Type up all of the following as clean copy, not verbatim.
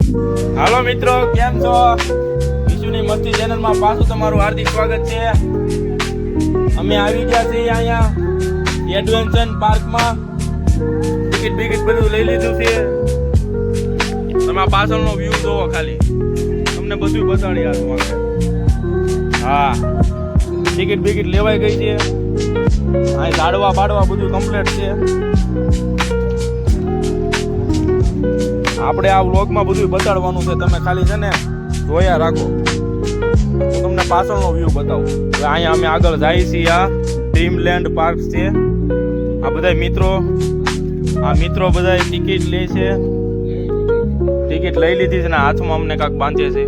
હાલો મિત્રો, કેમ છો? વિશુની મસ્તી ચેનલમાં પાછું તમારું હાર્દિક સ્વાગત છે. અમે આવી ગયા છીએ અહીંયા એડવેન્ચર પાર્કમાં. ટિકિટ બધું લઈ લીધું છે. તમે આ પાછળનો વ્યૂ જોવો, ખાલી તમને બધું બતાડી હાથમાં. હા, ટિકિટ લેવાઈ ગઈ છે. અહીં ઝાડવા બાડવા બધું કમ્પ્લીટ છે. આપણે આ વ્લોગમાં બધું બતાડવાનું છે. તમે ખાલી છે ને જોયા રાખો. હું તમને પાછળનો વ્યૂ બતાવું. અહીંયા અમે આગળ જઈએ છીએ. આ ડ્રીમલેન્ડ પાર્ક છે. આ બધા મિત્રો બધા ટિકિટ લે છે. ટિકિટ લઈ લીધી છે ને હાથમાં અમને કાંક બાંધે છે,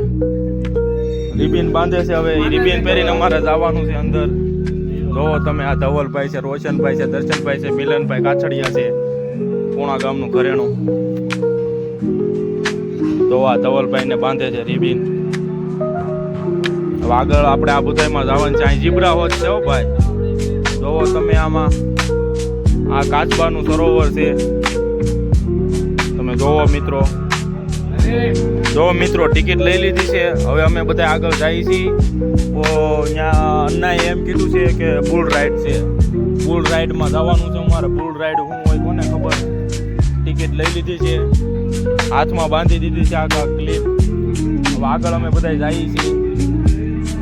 રિબિન બાંધે છે. હવે રિબિન પહેરીને અમારે જવાનું છે અંદર. જોવો તમે, આ ધવલભાઈ છે, રોશનભાઈ છે, દર્શનભાઈ છે, મિલનભાઈ કાછડિયા છે, પૂણા ગામનું ઘરેણું. તો આ ધવલભાઈને બાંધે છે રિબિન. હવે આગળ આપણે આ બધામાં જવાનું છે. અહીં જીબ્રા હોત છે. હો ભાઈ, જોવો તમે, આમાં આ કાચબાનું સરોવર છે. તમે જોવો મિત્રો, ટિકિટ લઈ લીધી છે. હવે અમે બધા આગળ જઈએ છીએ. તો અહીંયા અન્નાએ એમ કીધું છે કે બુલ રાઈડ છે. બુલ રાઈડમાં જવાનું છે અમારે. બુલ રાઈડ શું હોય કોને ખબર. ટિકિટ લઈ લીધી છે, હાથમાં બાંધી દીધી છે આગળ ક્લિપ. હવે આગળ અમે બધા જઈએ છીએ.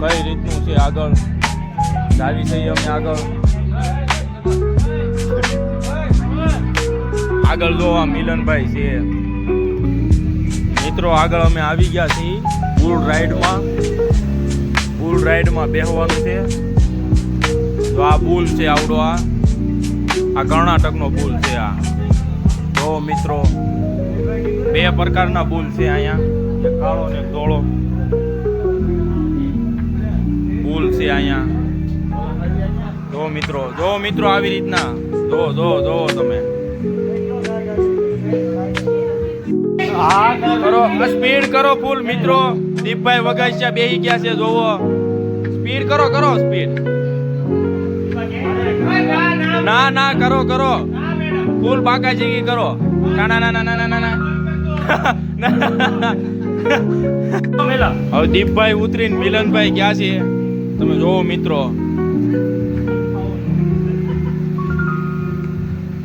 કઈ રીતનું છે આગળ જાવી છીએ અમે આગળ જો આ મિલનભાઈ છે. મિત્રો આગળ અમે આવી ગયા છીએ બુલ રાઈડમાં બેસવાનું છે. તો આ બુલ છે આવડો, આ કર્ણાટકનો બુલ છે. આ જો મિત્રો, બે પ્રકારના બુલ છે અહીંયા, એક કાળો ને એક ધોળો બુલ છે અહીંયા. જો મિત્રો આવી રીતના જો તમે કરો, સ્પીડ કરો ફૂલ મિત્રો. દીપભાઈ વગાસ્યા બેહી ગયા છે. જોવો, સ્પીડ કરો સ્પીડ. ના કરો ફૂલ બાકાજી કરો. ના હવે દીપભાઈ ઉતરીને મિલનભાઈ ગયા છે. તમે જોવો મિત્રો,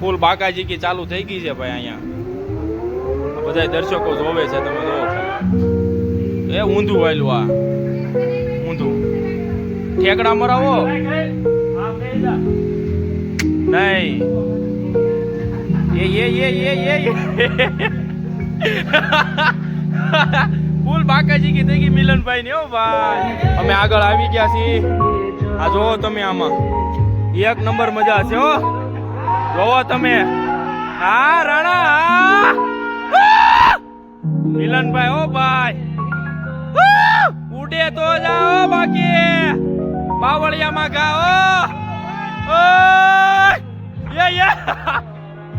ફૂલ બાકાજી ચાલુ થઈ ગઈ છે ભાઈ. અહીંયા બધા દર્શકો જોવે છે. તમે જોવો, એ ઊંધું વાયલું, આ ઊંધું ઠેકડા મરાવો નહીં. ફૂલ બાકાજી કી થઈ ગઈ મિલનભાઈ ને. ઓ ભાઈ, અમે આગળ આવી ગયા છીએ. આ જોવો તમે, આમાં એક નંબર મજા છે. હો જોવો તમે, હા રાણા મિલનભાઈ. ઓ ભાઈ, ઉડે તો જાઓ, બાકી બાવળિયામાં ગાઓ.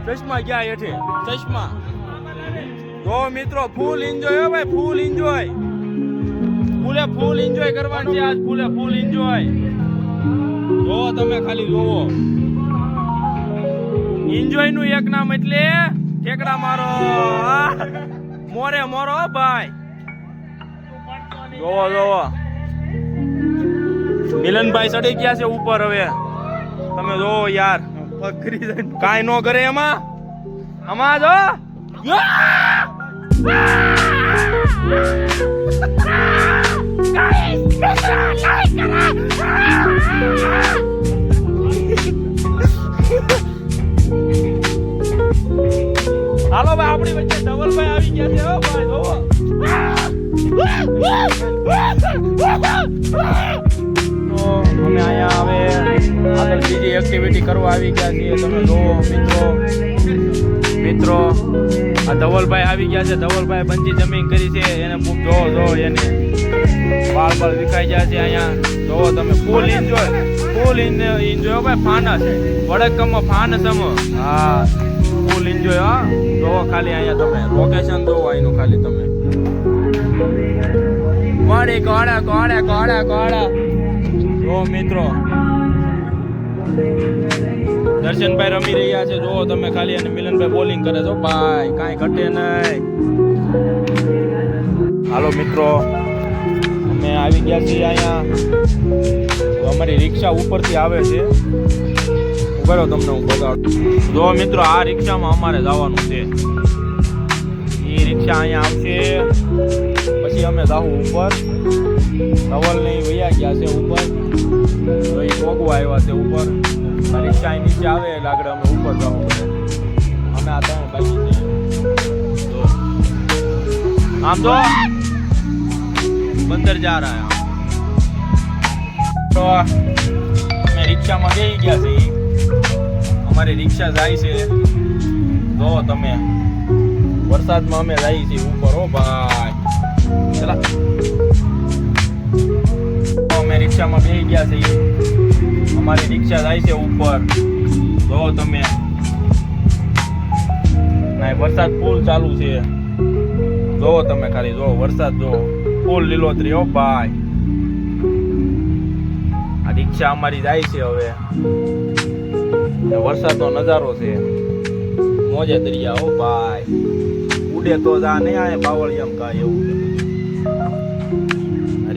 ચશ્મા ગયા હેઠે, ચશ્મા. જો મિત્રો, ફૂલ એન્જોય. હો ભાઈ, ફૂલ એન્જોય. ફૂલ એન્જોય કરવાનું છે આજ. Full enjoy. જોવો તમે, ખાલી જોવો. એન્જોય નું એક નામ એટલે ઠેકડા મારો, મોરો ભાઈ. જોવો મિલનભાઈ ચડી ગયા છે ઉપર. હવે તમે જોવો યાર, કાંઈ નો કરે એમાં જો. હાલો ભાઈ, આપણી વચ્ચે ધવલભાઈ આવી ગયા છે. હો ભાઈ, જોવો. તો અમે અહીંયા હવે આગળ બીજી એક્ટિવિટી કરવા આવી ગયા છીએ. તમે જોવો મિત્રો, આ ધવલભાઈ આવી ગયા છે. ધવલભાઈ બંજી જમીન કરી છે. એને જો એને વાળ વિખાઈ ગયા છે અહીંયા. જોવો તમે, ફૂલ એન્જોય ભાઈ. ફાનસ વડકમાં ફાનસમ. હા, ફૂલ એન્જોય. હા, જોવો ખાલી અહીંયા તમે લોકેશન જોવો અહીંનું. ખાલી તમે મારી કોડા જો મિત્રો, દર્શનભાઈ રમી રહ્યા છે. જોવો તમે ખાલી, અને મિલનભાઈ બોલિંગ કરે છો ભાઈ, કાંઈ ઘટે નહીં. હાલો મિત્રો, અમે આવી ગયા છીએ અહીંયા. અમારી રિક્ષા ઉપરથી આવે છે. ઉભા રહો, તમને હું બતાવું. જો મિત્રો, આ રિક્ષામાં અમારે જવાનું છે. એ રિક્ષા અહીંયા આવશે, પછી અમે જાવું ઉપર. ધવલ ને વૈયા ગયા છે ઉપર, તો એ પોગવા આવ્યા છે ઉપર. રિક્ષા અહીં નીચે આવે એટલે આગળ અમે ઉપર જવું પડે. અમે આ ત્રણ બાકી છે. આમ તો બંદર જા રહા હે. તો અમે રિક્ષામાં બેસી ગયા છીએ. અમારી રિક્ષા જાય છે. જો તમે, વરસાદમાં અમે જઈએ છીએ ઉપર. હો ભાઈ, ચલા. અમે રિક્ષામાં બેસી ગયા છીએ. અમારી રિક્ષા જાય છે ઉપર. જો તમે, ના વરસાદ ફૂલ ચાલુ છે. જો તમે ખાલી જો વરસાદ, જો ફૂલ લીલોતરી. હો ભાઈ, આ રિક્ષા અમારી જાય છે હવે. વરસાદનો નજારો છે. મોજે દરિયા. હો ભાઈ, ઉડે તો જા નહીં આવે બાવળિયામ કાંઈ એવું.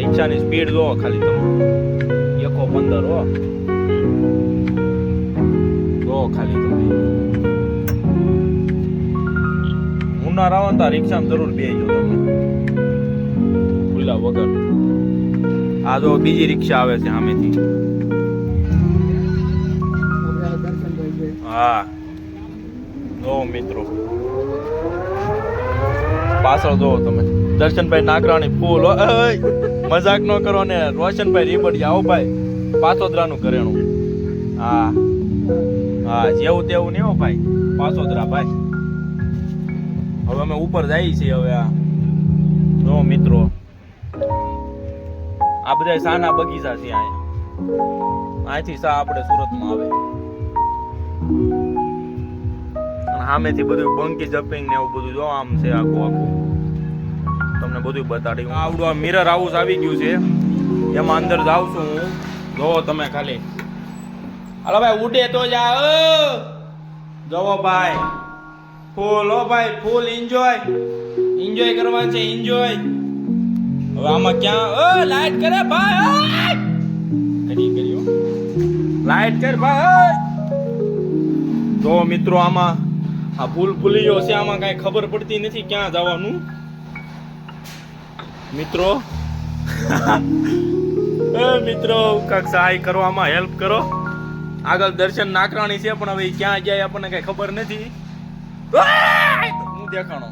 રિક્ષાની સ્પીડ જો ખાલી તમે, 115. હો જો ખાલી તમે. ઉનાળા આવે તો રિક્ષામાં જરૂર બેસજો તમે, ભૂલા વગર. આ જો બીજી રિક્ષા આવે છે સામેથી. હા, જો મિત્રો, પાછળ જો તમે. દર્શનભાઈ નાકરાણી ફૂલ. મજાક ન કરો ને. રોશનભાઈ રીબડિયા. આવો ભાઈ, પાછોદરાનું ઘરેણું. હા હા, જેવું તેવું નહીં. હો ભાઈ, પાછોદરા ભાઈ. હવે અમે ઉપર જઈએ છીએ. હવે આ જો મિત્રો, આ બધા સાના બગીચા છે અહીંયા. અહીંથી સા આપણે સુરતમાં આવે. અને સામેથી બધું બંકી જમ્પિંગ ને એવું બધું જો આમ છે આખું આખું. તમને બધું બતાડી. આવડું આ મિરર હાઉસ આવી ગયું છે. એમાં અંદર જાઉં છું હું. જો તમે ખાલી. હાલો ભાઈ, ઉડે તો જાઓ. જવો ભાઈ, ફૂલ. હો ભાઈ, ફૂલ એન્જોય કરવાનું છે. એન્જોય. હવે આમાં ક્યાં લાઈટ કરે ભાઈ. કર્યો લાઈટ કર ભાઈ. તો મિત્રો, આમાં આ ફૂલ ફૂલીઓ છે. આમાં કઈ ખબર પડતી નથી ક્યાં જવાનું મિત્રો. મિત્રો, કાંઈક સહાય કરવામાં હેલ્પ કરો. આગળ દર્શન નાકરાણી છે, પણ હવે ક્યાં જાય આપણને કઈ ખબર નથી. હું દેખાણો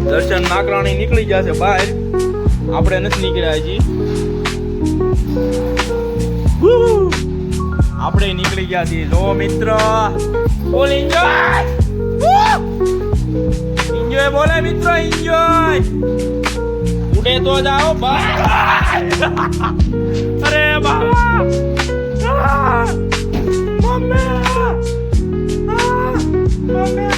દર્શન નાકરાણી નીકળી જશે બહાર. આપણે નથી નીકળ્યા હજી. આપણે નીકળી ગયા છીએ. જો મિત્ર, ફૂલ એન્જોય બોલે મિત્રો. એન્જોય. ઉડે તો જાઓ ભાઈ. અરે બાબા.